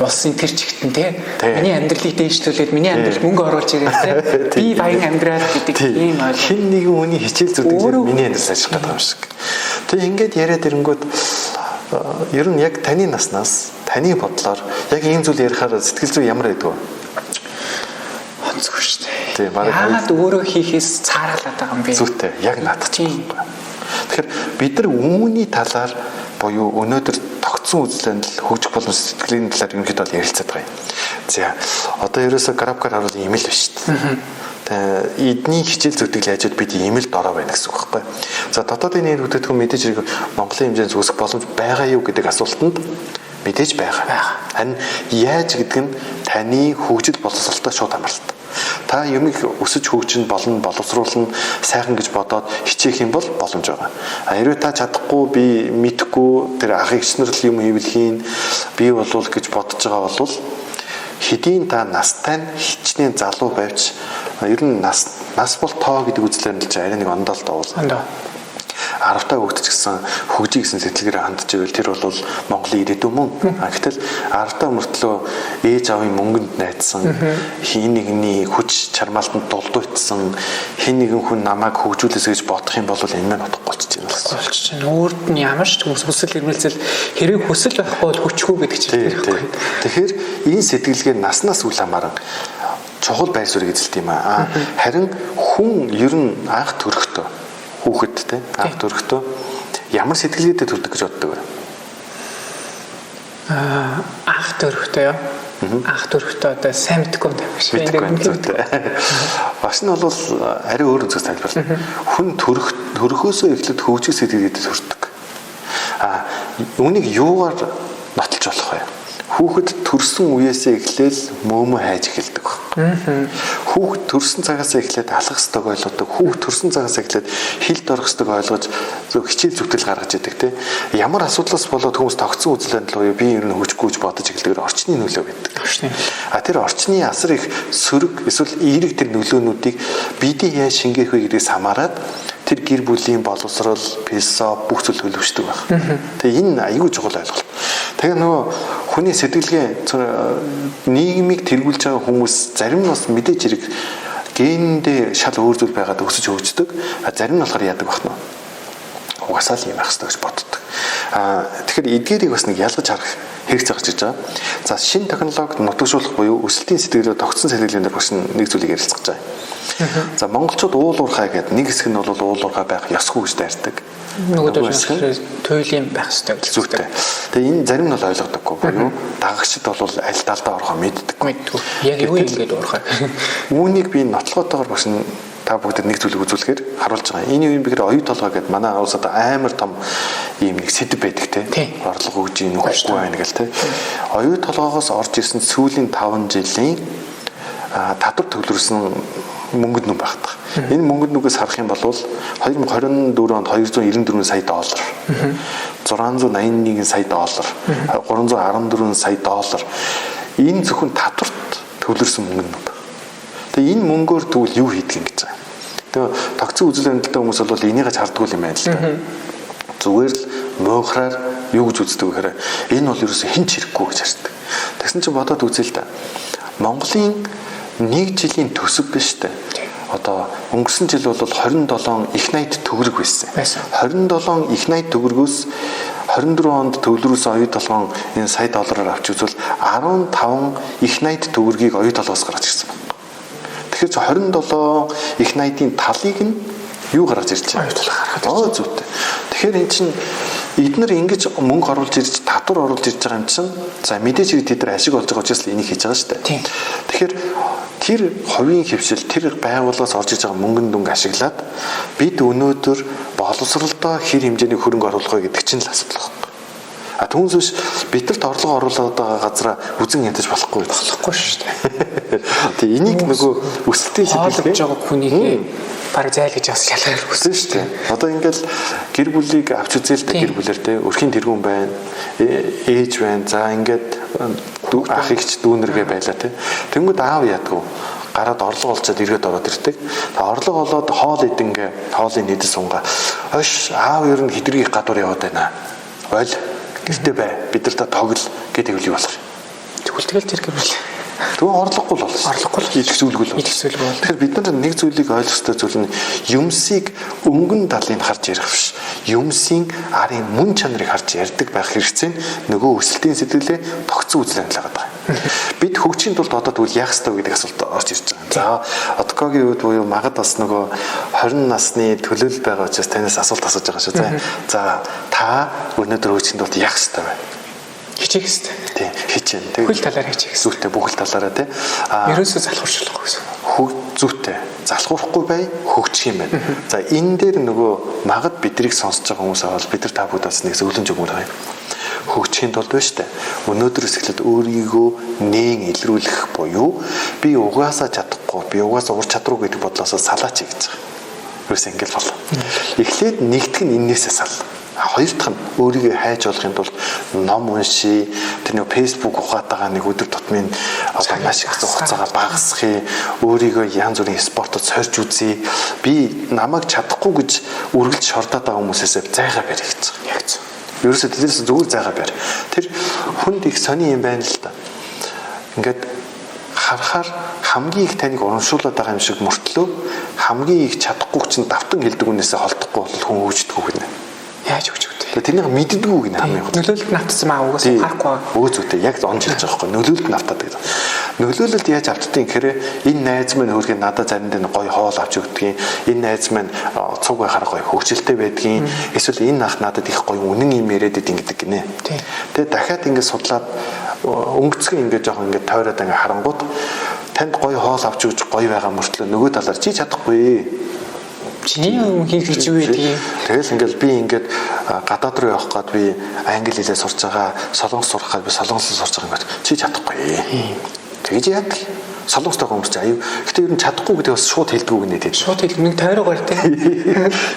улсын тэр чигтэн те миний амьдралыг дээшлүүлээд миний амьдралд мөнгө оруулж ирээд те би баян амьдрал гэдэг ийм ойлголт. Хин нэгэн хүний хичээл зүтгэж миний амьдрал ажих гэдэг юм шиг. Тэгээ ингээд яриад ирэнгүүт ер нь яг таны наснаас таны бодлоор яг ийм зүйл ярихаар сэтгэл зүй ямар байдаг вэ? Онцгүй шүү дээ. Яагаад өөрөө хийхээс цаараалаад байгаа юм бэ? Зүйтэй. Яг наадах чинь. Тэгэхээр бид нар өмнөний талаар буюу өнөөдөр тогтсон үзлэнд хөгжих болон сэтгэлийн талаар ерөнхийдөө ярилцаад байгаа юм. За одоо ерөөсө графикаар харуул ийм л биш шүү дээ. Тэгээ эдний хичээл зүтгэл яажууд бид ийм л дорой байна гэсэн үг байхгүй. За дотоодын нийт бүтээгдэхүүн мэдээж хэрэг Монголын хэмжээнд үүсэх боломж байгаа юу гэдэг асуултанд мэдээж байгаа. Харин яаж гэдэг нь таны хөгжил боловсролтой шууд хамааралтай. Та юмыг өсөж хөгжин болно, боловсруулна, сайхан гэж бодоод хичээх юм бол боломж байгаа. Хэрвээ та чадахгүй, би мэдэхгүй тэр ах эгчнэр л юм хийвэл хийн, би болвол гэж бодож байгаа бол хэдийн та настай хичнээн залуу байвч ер нь нас бол тоо гэдэг үзлээр нь л арай нэг ондоолт оол. 10 та хүүхэд ч гэсэн хөгжиж гэсэн сэтгэлгээр хандж ивэл тэр бол Монголын ирээдүйн мөн. Гэтэл 10 та мөртлөө ээж аавын мөнгөнд найдсан, хин нэгний хүч чармаалтанд дулдуйтсан, хин нэгэн хүн намайг хөгжүүлээс гэж бодох юм бол энэ мань утгагүй болчихж байна. Болчихж байна. Өөрд нь ямар ч хүмүүс хүсэл эрмэлзэл хэрэг хүсэл байхгүй бол хүчгүй гэдэг чинь байхгүй. Тэгэхээр энэ сэтгэлгээ наснаас үл хамааран чухал байр суурийг эзэлт юм аа. Харин хүн ер нь анх төрөхдөө хүүхэд те анх төрөхдөө ямар сэтгэлгээтэй төрдөг гэж боддог вэ? Анх төрөхдөө юу? Анх төрөхдөө одоо сайн мэдгүй юм шиг ингээд бас нь бол ари өөр үзэл тайлбарлана. Хүн төрөхөөсөө эхлээд хөгжих сэтгэлгээтэй төрдөг. Үүнийг юугаар нотлож болох вэ? Хүүхэд төрсөн үеэсээ эхлээл мөөмө хайж эхэлдэг. Хүүхэд төрсөн цагаас эхлээд алах ёстойг ойлгодог. Хүүхэд төрсөн цагаас эхлээд хилд орох ёстойг ойлгож хичээл зүтгэл гаргаж идэг те. Ямар асуудлаас болоод хүмүүс тогтсон үзэл байдал уу би ер нь хөгжихгүй гэж бодож эхэлдэг орчны нөлөө гэдэг. Тэр орчны асар их сөрөг эсвэл эерэг тэр нөлөөнүүдийг бидний яаж шингээх вэ гэдгээс хамаарат тэр гэр бүлийн боловсрол, философи бүх зүйл хөлөвшдөг байна. Тэгээ энэ аюул чухал ойлголт. Тэгээ нөгөө хүний сэтгэлгээ нийгмийг тэргүүлж байгаа хүмүүс зарим нь бас мэдээж хэрэг гендээ шал өөр зүйл байгаад өсөж хөгждөг. Зарим нь болохоор яадаг бахна. Угасаал юм байх хэрэгтэй гэж боддог. Тэгэхээр эдгээрийг бас нэг ялгаж харах хэрэг зогсож байгаа. За шинэ технологид нутагшуулах буюу өсөлтийн сэтгэлгээ тогтсон сэтгэлгээнд бас нэг зүйлийг ярилцах гэж байгаа. За монголчууд уул уурхай гэдэг нэг хэсэг нь бол уул уурхай байх ёсгүй гэж дайрдаг. Нөгөө туйлын байх хэрэгтэй гэж зүйтэй. Тэгээ энэ зарим нь бол ойлгодоггүй буюу дагагчд бол аль талдаа орохоо мэддэг. Яг юу юм гээд уурхай. Үүнийг би нотлохотойгоор бас та бүгдэд нэг зүйлийг үзүүлэхээр харуулж байгаа. Энэ юм бигэр оюу толгой гэдэг манай улсад амар том ийм нэг сэдв байдаг те. Орлого өгж ийн үхгүй байна гэл те. Оюу толгоогоос орж ирсэн сүүлийн 5 жилийн татвар төвлөрсөн мөнгөд нүм багтах. Энэ мөнгөд нүгээс харах юм бол 2024 онд 294 сая доллар, 681 сая доллар, 314 сая доллар энэ зөвхөн татварт төвлөрсөн мөнгөд нүм. Тэгээ энэ мөнгөөр тэгвэл юу хийдэг юм гэж байгаа. Тэгээ тогтсон үзэл баримталтай хүмүүс бол энийгээ хардгуул юм байна л да. Зүгээр л муухраар юу гэж үздэг вэ гэхээр энэ бол ерөөсө хэн ч хэрэггүй гэж хардаг. Тэгсэн чинь бодоод үзээ л да. Монголын 1 жилийн төсөв биш үү? Одоо өнгөрсөн жил бол 27 их найт төгрөг байсан. 27 их найт төгрөгөөс 24 онд төвлөрүүлсэн оюу толгойн энэ сая доллараар авч үзвэл 15 их найт төгрөгийг оюу толгоос гаргаж ирсэн байна. Тэгэхээр 27 их найтын талыг нь юу гаргаж ирж байгаа? Оюу толгой гаргаж. Зүйтэй. Тэгэхээр эн чинь эдгээр ингэж мөнгө оруулж ирж татвар оруулж ирж байгаа юм чинь за мэдээж хэрэг тэд нар ашиг олж байгаа учраас энийг хийж байгаа шүү дээ. Тэгэхээр тэр хувийн хөвшил тэр байгууллагаас орж иж байгаа мөнгөнд дүнг ашиглаад бид өнөөдөр боловсролдоо хэр хэмжээний хөрөнгө оруулах вэ гэдэг чинь л асуудал байна. Түүнээс биш битрэлт орлого оруулаад байгаа газараа үзэн ядаж болохгүй шүү дээ. Тэгээ энийг нөгөө өсөлтийн сэтгэлгээ байгаа хүнийг баг зайлгаж авах шалгаар хүсэн шүү дээ. Одоо ингээл гэр бүлийг авч үзээлтэй гэр бүлэр те өрхийн тэргүүн байна, ээж байна. За ингээд ах ихч дүүнэргээ байлаа те. Тэнгүүд аав яадгүй гараад орлого олцоод эргээд ороод ирдэг. Орлого олоод хоол идэнгээ хоолыг нэдэс сунгаа. Хойш аав ер нь хэдргийг гадуур яваад байна. Ойл гэртээ бай. Бид нар та тоглол гэдэг үл юу болох юм. Тэгвэл тэр гэвэл тэгвэл орлогогүй л болно. Орлогогүй л идэх зүйлгүй л болно. Тэгэхээр бид нар нэг зүйлийг ойлгох ёстой зүйл нь юмсыг өнгөн талыг харж ярих биш. Юмсийн арын мөн чанарыг харж ярьдаг байх хэрэгцээ нөгөө өсөлтийн сэтгэлээ тогтсон үзэл баримтлал байгаа. Бид хөгжихийн тулд одоо тэгвэл яах ёстой гэдэг асуулт орж ирж байгаа. За одоогийн үед буюу магад бас нөгөө 20 насны төлөөлөл байгаа учраас танаас асуулт асууж байгаа шүү. За та өнөөдөр хөгжихийн тулд яах ёстой вэ? Хичээх ёстой. Тийм, хичээн. Бүхэл талаар хичээх ёстой. Зүйтэй бүхэл талаараа тий. Ерөөсөө залхуурчлахгүй гэсэн. Зүйтэй. Залхуурахгүй бай, хөгжих юм байна. За энэ дээр нөгөө магад бидрийг сонсож байгаа хүмүүс аваад бид нар та бүгд бас нэг зөвлөмж өгмөр байгаа юм. Хөгжихийн тулд байна штэ. Өнөөдрөөс эхлээд өөрийгөө нээн илрүүлэх буюу би угаасаа чадахгүй, би угаасаа ур чадваргүй гэдэг бодлоосоо салаач гэж байгаа. Юусе ингээл болоо. Эхлээд нэгтгэн энээсээ сал. Хоёр дахь нь өөрийгөө хайж болохын тулд ном уншия, тэр нэг Facebook ухаатайгаа нэг өдөр тутмын одоо маш их хугацаагаа багасгахыг, өөрийгөө янз бүрийн спортод сорж үзье. Би намайг чадахгүй гэж үргэлж шордоод байгаа хүмүүсээс зайгаа барь гэж байгаа. Яг зөв. Ерөөсөө тэднээс зүгээр зайгаа барь. Тэр хүнд их сони юм байна л да. Ингээд харахаар хамгийн их таныг урамшуулад байгаа юм шиг мөртлөө хамгийн их чадахгүй чинь давтан хэлдэг үнээсээ холдохгүй бол хүн хөвждөггүй гинэ. Яаж хөвж вэ? Тэрнийг мэддэггүй гинэ хамгийн гол. Нөлөөлөлт навтсан маа угаас харахгүй. Өө зүйтэй яг онж хэлж байгаа байхгүй. Нөлөөлөлт навтаад гэдэг. Нөлөөлөлд яаж автдгийг гэхээр энэ найз минь өөрхий надад заримдаа гоё хоол авч өгдгийг, энэ найз минь цуг байхаар гоё хөвгчлөлтэй байдгийг, эсвэл энэ ах надад их гоё үнэн юм яриад идэг гинэ. Тэгээ дахиад ингэ судлаад өнгөцгөн ингэ жоохон ингэ тойроод ингэ харангууд танд гоё хоол авч өгч гоё байгаа мөртлөө нөгөө талаар чи чадахгүй. Чиний юм хийх гэж юу гэдэг. Тэгэл ингээл би ингээд гадаад руу явах гээд би англи хэлээ сурч байгаа, солонгос сурах гээд би солонгос сурч байгаа ингээд чи чадахгүй. Тэгж яадаг. Солонгостой хүмүүс чи аюу. Гэтэ ер нь чадахгүй гэдэг бас шууд хэлдэггүй гинэ тийм. Шууд хэлдэг нэг тойроо гар тийм.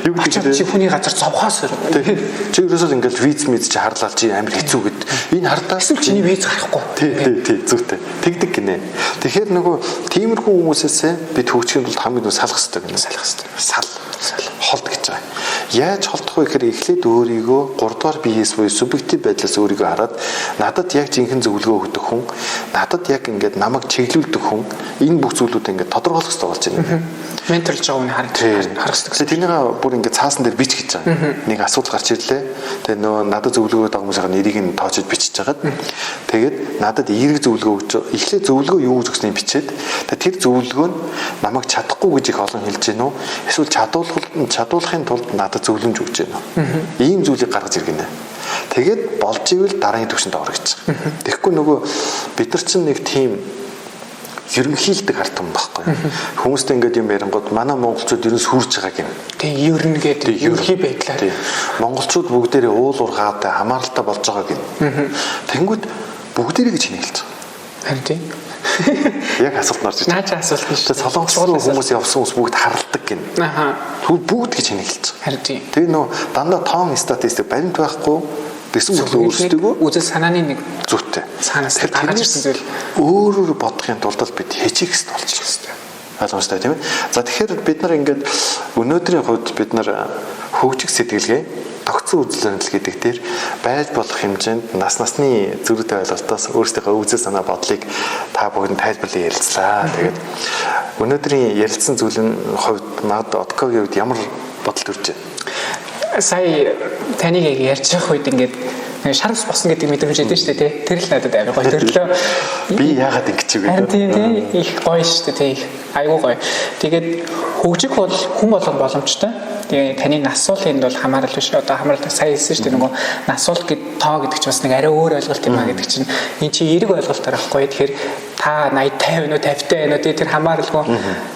Юу гэдэг чи хүний газар цовхоос тийм. Чи ерөөсөө ингээл виз мэд чи харлаад чи амар хэцүү гэд. Энэ хардаа эсвэл чиний виз гарахгүй. Тий зүйтэй. Тэгдэг гинэ. Тэгэхээр нөгөө тиймэрхүү хүмүүсээсээ бид хөгжихийн тулд хамгийн түрүү салах хэрэгтэй гинэ. Салах хэрэгтэй. Сал холд гэж байгаа. Яаж холдох вэ гэхээр эхлээд өөрийгөө 3 дугаар биеэс буюу субъектив байдлаас өөрийгөө хараад надад яг жинхэнэ зөвлөгөө өгдөг хүн, надад яг ингээд намайг чиглүүлдэг хүн энэ бүх зүйлүүдээ ингээд тодорхойлох хэрэгтэй болж байна. Менторлж байгаа үний харах хэрэгтэй. Тэрнийг бүр ингээд цаасан дээр бич гэж байгаа. Нэг асуудал гарч ирлээ. Тэгээ нөө надад зөвлөгөө өгдөг хүмүүсийн нэрийг нь тоочод бичиж жагаад тэгээд надад эерэг зөвлөгөө өгч эхлээд зөвлөгөө юу гэж өгснийг бичээд тэр зөвлөгөө нь намайг чадахгүй гэж их олон хэлж гэнэ үү? Эсвэл чадуулахын тулд надад зөвлөмж өгч гэнэ үү? Ийм зүйлийг гаргаж иргэнэ. Тэгээд болж ивэл дараагийн түвшинд орох гэж байгаа. Тэгэхгүй нөгөө бид нар чинь нэг тийм ерөнхийлдэг ард юм баггүй. Хүмүүстэй ингээд юм ярингууд манай монголчууд ерөн сүрж байгаа юм. Тэгээ ерөн гэдэг ерөнхий байдлаар. Монголчууд бүгдээрээ уул уурхаатай хамааралтай болж байгаа гин. Тэнгүүд бүгдээрээ гэж хэлж байгаа. Харин тийм. Яг асуулт нарж байна. Наач асуулт биш. Солонгос руу хүмүүс явсан хүмүүс бүгд харалдаг гин. Тэгвэл бүгд гэж хэлж байгаа. Харин тийм. Тэгээ нөө дандаа тоон статистик баримт байхгүй. Тэсэн мөртлөө өөрсдөө үзэл санааны нэг зүйтэй. Цаанаас гаргаж ирсэн зүйл өөрөөр бодохын тулд бид хийчих хэрэгтэй болж байна. Ойлгомжтой тийм ээ. За тэгэхээр бид нар ингээд өнөөдрийн хувьд бид нар хөгжих сэтгэлгээ тогтсон үзлэнэл гэдэг дээр байж болох хэмжээнд насны зөрүүтэй ойлголтоос өөрсдийнхөө үзэл санаа бодлыг та бүгд тайлбарлан ярилцлаа. Тэгээд өнөөдрийн ярилцсан зүйлийн хувьд мад Откогийн хувьд ямар бодол төрж байна? Сая таныг ярьж явах үед ингээд шар ус босон гэдэг мэдрэмж өгдөө шүү дээ тий. Тэр л надад амар гоё төрлөө. Би яагаад ингэж вэ? Харин тийм их гоё шүү дээ тий. Айгуу гоё. Тэгээд хөгжих бол хүн болгон боломжтой. Тэгээ таны насуулын бол хамаарал биш. Одоо хамаарал сая хэлсэн шүү дээ нөгөө насуул гэд тоо гэдэг чинь бас нэг арай өөр ойлголт юм а гэдэг чинь энэ чи эерэг ойлголтоор авахгүй. Тэгэхээр та 80 50 50 50 тий тэр хамааралгүй.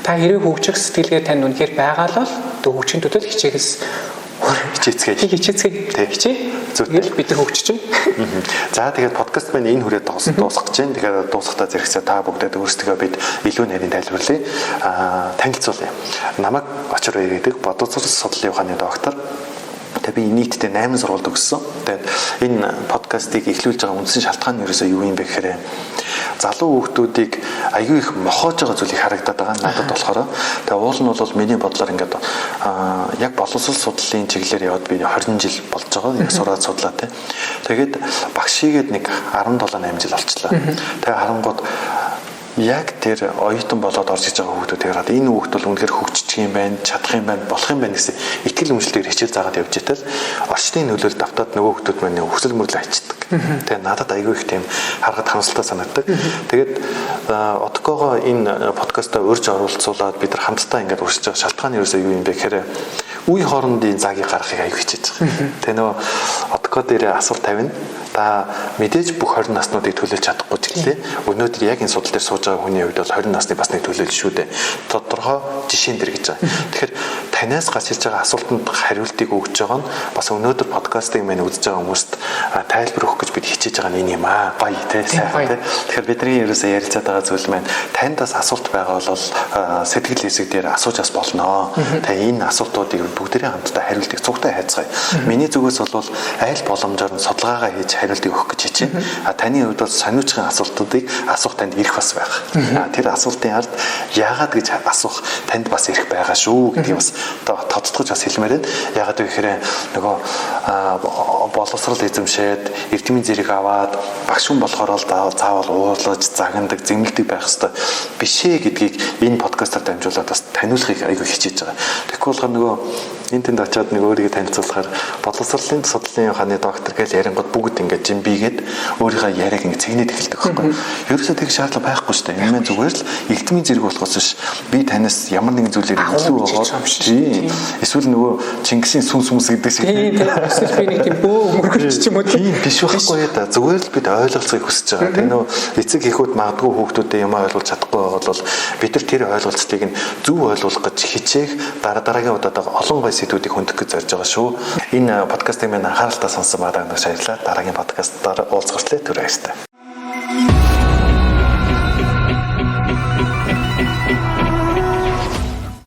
Та хэрэг хөгжих сэтгэлгээ тань үнэхээр байгаа л бол хөгжихийн төлөө хичээгээс хичээцгээе. Зүгээр бид нар хөгжиж байна. За тэгээд подкаст маань энэ хүрээд дуусгах гэж байна. Тэгэхээр дуусгахдаа зэрэгцээ та бүгдээ өөрсдөө бид илүү нарийн тайлбарлая. Танилцуулъя. Намайг Очор ирээдэг бодолцол судлалын ухааны доктор. Тэгээд би нийтдээ 8 сургуульд өгсөн. Тэгээд энэ подкастыг эхлүүлж байгаа үндсэн шалтгаан нь ерөөсөө юу юм бэ гэхээр залуу хүүхдүүдийг аягүй их мохоож байгаа зүйлийг харагдаад байгаа надад болохоор. Тэгээд уул нь бол миний бодлоор ингээд яг боловсрол судлалын чиглэлээр яваад би 20 жил болж байгаа. Яг сураад судлаа тий. Тэгээд багшигээд нэг 17 8 жил болчихлоо. Тэгээд харангууд яг тэр оюутан болоод орж иж байгаа хүүхдүүд яриад энэ хүүхд бол үнэхээр хөгжиж юм байна, чадах юм байна, болох юм байна гэсэн итгэл үнэмшлээр хичээл заагаад явж итэл орчны нөлөөлөлд автаад нөгөө хүүхдүүд маань өсөл мөрлө хайчдаг. Тэгээ надад аягүй их тийм харахад хамсалтай санагддаг. Тэгээд Откогоо энэ подкастаа урьж оруулцуулаад бид нар хамтдаа ингээд урьж байгаа шалтгаан нь ерөөсөө юу юм бэ гэхээр үе хоорондын загийг гаргахыг аягүй хичээж байгаа. Тэгээ нөгөө Откоо дээр асуулт тавина. Та мэдээж бүх 20 наснуудыг төлөөлж чадахгүй ч гэлээ. Өнөөдөр яг энэ судал дээр сууж байгаа хүний хувьд бол 20 насны бас нэг төлөөлж шүү дээ. Тодорхой жишээн дэр гэж байгаа. Тэгэхээр танаас гарч ирж байгаа асуултанд хариултыг өгж байгаа нь бас өнөөдөр подкастыг мань үзэж байгаа хүмүүст тайлбар өгөх гэж бид хичээж байгаа нь энэ юм аа. Гоё тий сайхан тий. Тэгэхээр бидний ерөөсөө ярилцаад байгаа зүйл маань танд бас асуулт байгаа бол сэтгэл хэсэг дээр асуужаас болно. Тэгээ энэ асуултуудыг бүгдээрээ хамтдаа хариултыг цугтай хайцгаая. Миний зүгээс бол аль боломжоор нь судалгаагаа хийж хариултыг өгөх гэж хичээнэ. Таны хувьд бол сониучгийн асуултуудыг асуух танд ирэх бас байх. Тэр асуултын ард яагаад гэж асуух танд бас ирэх байгаа шүү гэдгийг бас тодтогч бас хэлмээр байна. Яагаад гэхээр нөгөө боловсрал эзэмшээд эрдэмийн зэрэг аваад багш хүн болохоор л заавал уурлаж загнадаг зэмлдэг байх хэвээр бишээ гэдгийг энэ подкастаар дамжуулаад бас таниулахыг айгүй хичээж байгаа. Тэгэхгүй болохоор нөгөө энэ тэнд очиод нэг өөрийгөө танилцуулахаар боловсролын судлалын ухааны доктор гэж ярингууд бүгд ингээд жимбигээд өөрийнхөө яриаг ингээд цэгнээд эхэлдэг байхгүй. Ерөөсөө тэг шаардлага байхгүй шүү дээ. Энэ маань зүгээр л эрдэмийн зэрэг болохоос биш. Би танаас ямар нэгэн зүйлээр илүү байгаа. Тийм. Эсвэл нөгөө Чингисийн сүнс сүмс гэдэг шиг. Тийм. Эсвэл би нэг тийм бөө өнгөрч ч юм уу. Тийм биш байхгүй да. Зүгээр л бид ойлголцохыг хүсэж байгаа. Тэгээ нөгөө эцэг эхүүд магадгүй хүүхдүүдэд юм ойлгуулж чадахгүй бол бид нар тэр ойлголцыг нь зөв ойлгуулах гэж хичээх дараагийн удаад олон гой сэдвүүдийг хөндөх гэж зорж байгаа шүү. Энэ подкастыг маань анхааралтай сонссон байгаа надад баярлалаа. Дараагийн подкастаар уулзах хүртэл түр баярлалаа.